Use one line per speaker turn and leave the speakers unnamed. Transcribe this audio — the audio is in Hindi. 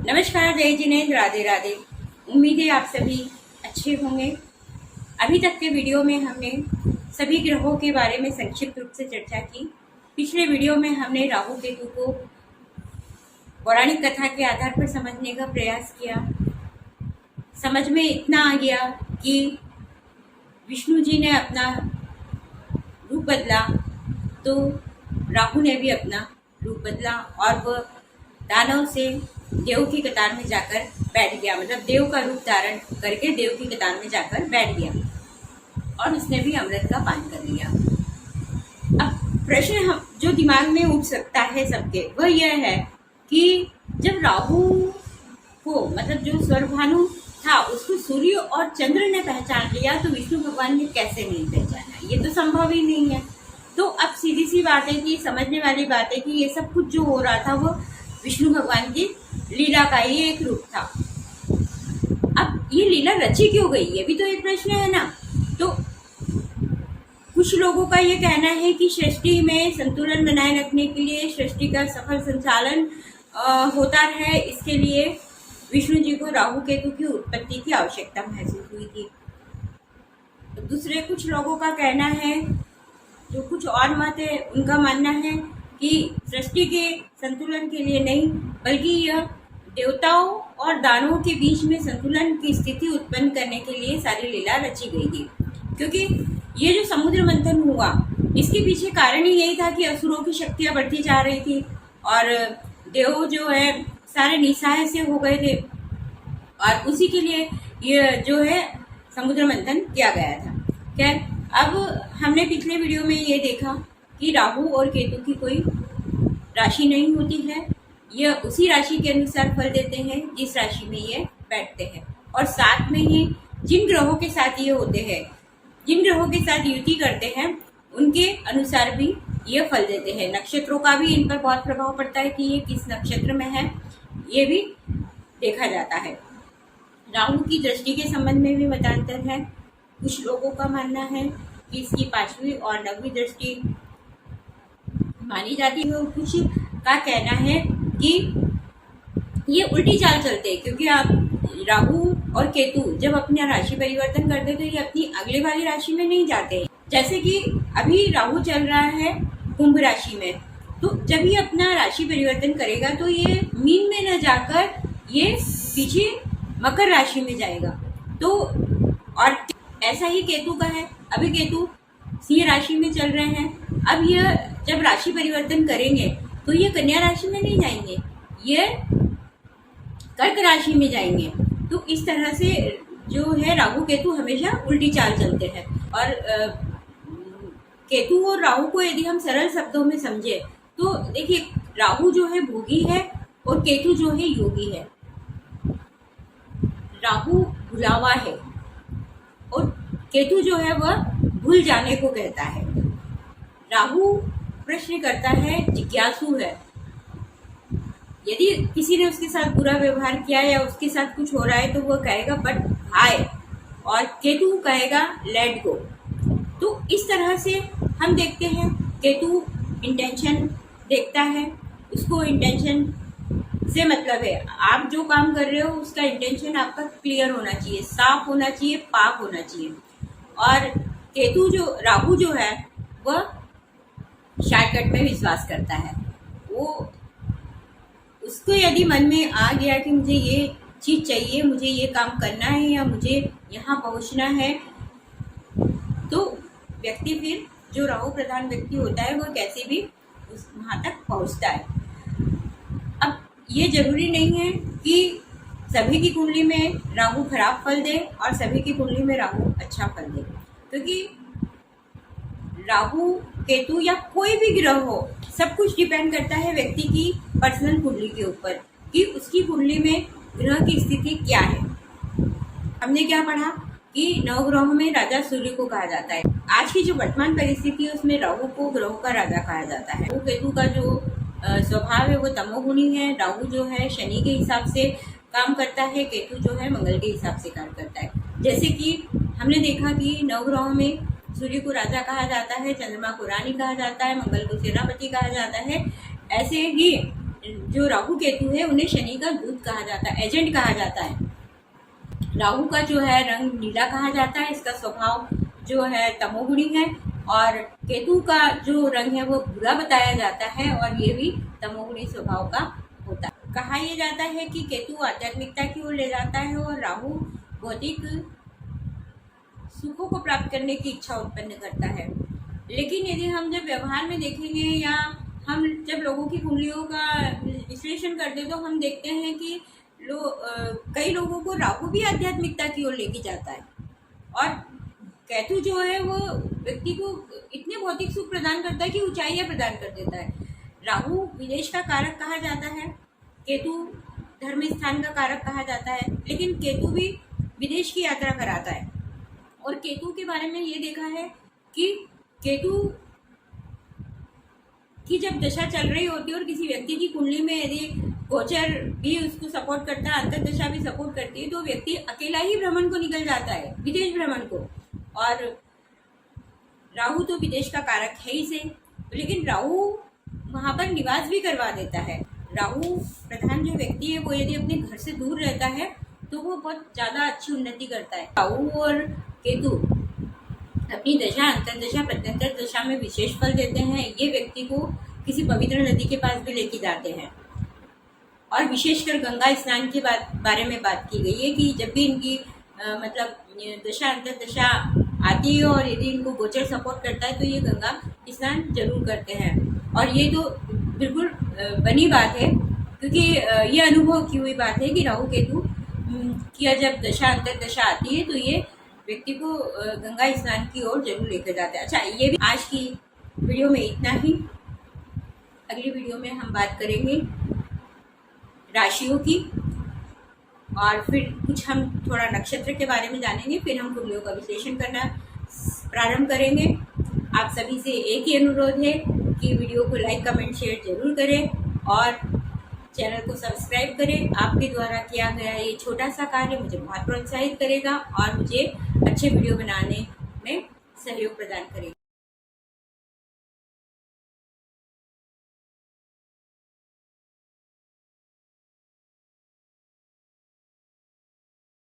नमस्कार, जय जिनेंद्र, राधे राधे। उम्मीद है आप सभी अच्छे होंगे। अभी तक के वीडियो में हमने सभी ग्रहों के बारे में संक्षिप्त रूप से चर्चा की। पिछले वीडियो में हमने राहु केतु को पौराणिक कथा के आधार पर समझने का प्रयास किया। समझ में इतना आ गया कि विष्णु जी ने अपना रूप बदला तो राहु ने भी अपना रूप बदला और वह दानव से देव की कतार में जाकर बैठ गया। मतलब देव का रूप धारण करके देव की कतार में जाकर बैठ गया और उसने भी अमृत का पान कर लिया। अब प्रश्न हम जो दिमाग में उठ सकता है सबके, वह यह है कि जब राहु को, मतलब जो स्वरभानु था, उसको सूर्य और चंद्र ने पहचान लिया तो विष्णु भगवान ने कैसे नहीं पहचाना? ये तो संभव ही नहीं है। तो अब सीधी सी बात है कि समझने वाली बात है कि ये सब कुछ जो हो रहा था वो विष्णु भगवान की लीला का ही एक रूप था। अब ये लीला रची क्यों गई, ये भी तो एक प्रश्न है ना। तो कुछ लोगों का ये कहना है कि सृष्टि में संतुलन बनाए रखने के लिए, सृष्टि का सफल संचालन होता है, इसके लिए विष्णु जी को राहु केतु की उत्पत्ति की आवश्यकता महसूस हुई थी। तो दूसरे कुछ लोगों का कहना है, जो कुछ और मत है, उनका मानना है कि सृष्टि के संतुलन के लिए नहीं, बल्कि यह देवताओं और दानवों के बीच में संतुलन की स्थिति उत्पन्न करने के लिए सारी लीला रची गई थी। क्योंकि ये जो समुद्र मंथन हुआ, इसके पीछे कारण ही यही था कि असुरों की शक्तियां बढ़ती जा रही थी और देव जो है सारे निस्सहाय से हो गए थे, और उसी के लिए ये जो है समुद्र मंथन किया गया था। खैर, अब हमने पिछले वीडियो में ये देखा कि राहु और केतु की कोई राशि नहीं होती है, यह उसी राशि के अनुसार फल देते हैं जिस राशि में ये बैठते हैं, और साथ में ही जिन ग्रहों के साथ ये होते हैं, जिन ग्रहों के साथ युति करते हैं, उनके अनुसार भी ये फल देते हैं। नक्षत्रों का भी इन पर बहुत प्रभाव पड़ता है कि ये किस नक्षत्र में है, ये भी देखा जाता है। राहु की दृष्टि के संबंध में भी मतांतर है। कुछ लोगों का मानना है कि इसकी 5वीं और 9वीं दृष्टि मानी जाती है, और कुछ का कहना है कि ये उल्टी चाल चलते हैं, क्योंकि आप राहु और केतु जब अपना राशि परिवर्तन करते तो ये अपनी अगले वाली राशि में नहीं जाते। जैसे कि अभी राहु चल रहा है कुंभ राशि में, तो जब ये अपना राशि परिवर्तन करेगा तो ये मीन में न जाकर ये पीछे मकर राशि में जाएगा। तो और ऐसा ही केतु का है, अभी केतु सिंह राशि में चल रहे हैं। अब यह जब राशि परिवर्तन करेंगे तो ये कन्या राशि में नहीं जाएंगे, ये कर्क राशि में जाएंगे। तो इस तरह से जो है राहु केतु हमेशा उल्टी चाल चलते हैं। और केतु और राहु को यदि हम सरल शब्दों में समझे तो देखिए, राहु जो है भोगी है और केतु जो है योगी है। राहु भुलावा है और केतु जो है वह भूल जाने को कहता है। राहु प्रश्न करता है, जिज्ञासु है। यदि किसी ने उसके साथ बुरा व्यवहार किया या उसके साथ कुछ हो रहा है तो वह कहेगा बट हाय, और केतु कहेगा लेट गो। तो इस तरह से हम देखते हैं, केतु इंटेंशन देखता है, उसको इंटेंशन से मतलब है आप जो काम कर रहे हो उसका इंटेंशन आपका क्लियर होना चाहिए, साफ होना चाहिए, पाक होना चाहिए। और केतु जो राहु जो है वह शॉर्टकट में विश्वास करता है। वो उसको यदि मन में आ गया कि मुझे ये चीज़ चाहिए, मुझे ये काम करना है या मुझे यहाँ पहुँचना है, तो व्यक्ति फिर जो राहु प्रधान व्यक्ति होता है वह कैसे भी वहाँ तक पहुँचता है। अब ये जरूरी नहीं है कि सभी की कुंडली में राहु खराब फल दे और सभी की कुंडली में राहु अच्छा फल दे, क्योंकि राहु केतु या कोई भी ग्रह हो, सब कुछ डिपेंड करता है व्यक्ति की पर्सनल कुंडली के ऊपर कि उसकी कुंडली में ग्रह की स्थिति क्या है। हमने क्या पढ़ा कि 9 ग्रहों में राजा सूर्य को कहा जाता है। आज की जो वर्तमान परिस्थिति है उसमें राहु को ग्रहों का राजा कहा जाता है। राहु केतु का जो स्वभाव है वो तमोगुणी है। राहु जो है शनि के हिसाब से काम करता है, केतु जो है मंगल के हिसाब से काम करता है। जैसे कि हमने देखा कि 9 ग्रहों में सूर्य को राजा कहा जाता है, चंद्रमा को रानी कहा जाता है, मंगल को सेनापति कहा जाता है। ऐसे ही जो राहु केतु है उन्हें शनि का दूत कहा जाता है, एजेंट कहा जाता है। राहु का जो है रंग नीला कहा जाता है, इसका स्वभाव जो है तमोगुणी है, और केतु का जो रंग है वो बुरा बताया जाता है और ये भी तमोगुणी स्वभाव का होता है। कहा यह जाता है कि केतु आध्यात्मिकता की ओर ले जाता है और राहु भौतिक सुखों को प्राप्त करने की इच्छा उत्पन्न करता है। लेकिन यदि हम जब व्यवहार में देखेंगे या हम जब लोगों की कुंडलियों का विश्लेषण करते तो हम देखते हैं कि कई लोगों को राहु भी आध्यात्मिकता की ओर लेके जाता है, और केतु जो है वो व्यक्ति को इतने भौतिक सुख प्रदान करता है कि ऊंचाइयां प्रदान कर देता है। राहु विदेश का कारक कहा जाता है, केतु धर्म स्थान का कारक कहा जाता है, लेकिन केतु भी विदेश की यात्रा कराता है। और केतु के बारे में ये देखा है कि केतु की जब दशा चल रही होती है और किसी व्यक्ति की कुंडली में यदि गोचर भी उसको सपोर्ट करता है, अंतर दशा भी सपोर्ट करती है, तो व्यक्ति अकेला ही भ्रमण को निकल जाता है, विदेश भ्रमण को। और राहु तो विदेश का कारक है ही से, लेकिन राहु वहां पर निवास भी करवा देता है। राहु प्रधान जो व्यक्ति है वो यदि अपने घर से दूर रहता है तो वो बहुत ज़्यादा अच्छी उन्नति करता है। राहु और केतु अपनी दशा, अंतर दशा, प्रत्यंतर दशा में विशेष फल देते हैं। ये व्यक्ति को किसी पवित्र नदी के पास भी लेके जाते हैं। और विशेषकर गंगा स्नान के बारे में बात की गई है कि जब भी इनकी मतलब दशा, अंतर दशा आती है और यदि इनको गोचर सपोर्ट करता है तो ये गंगा स्नान जरूर करते हैं। और ये तो बिल्कुल बनी बात है, क्योंकि ये अनुभव की हुई बात है कि राहु केतु की जब दशा, अंतर दशा आती है तो ये व्यक्ति को गंगा स्नान की ओर जरूर लेकर जाते हैं। अच्छा, ये भी आज की वीडियो में इतना ही। अगली वीडियो में हम बात करेंगे राशियों की, और फिर कुछ हम थोड़ा नक्षत्र के बारे में जानेंगे, फिर हम कुंडलियों का विश्लेषण करना प्रारंभ करेंगे। आप सभी से एक ही अनुरोध है कि वीडियो को लाइक, कमेंट, शेयर जरूर करें और चैनल को सब्सक्राइब करें। आपके द्वारा किया गया ये छोटा सा कार्य मुझे बहुत प्रोत्साहित करेगा और मुझे अच्छे वीडियो बनाने में सहयोग प्रदान करेगा।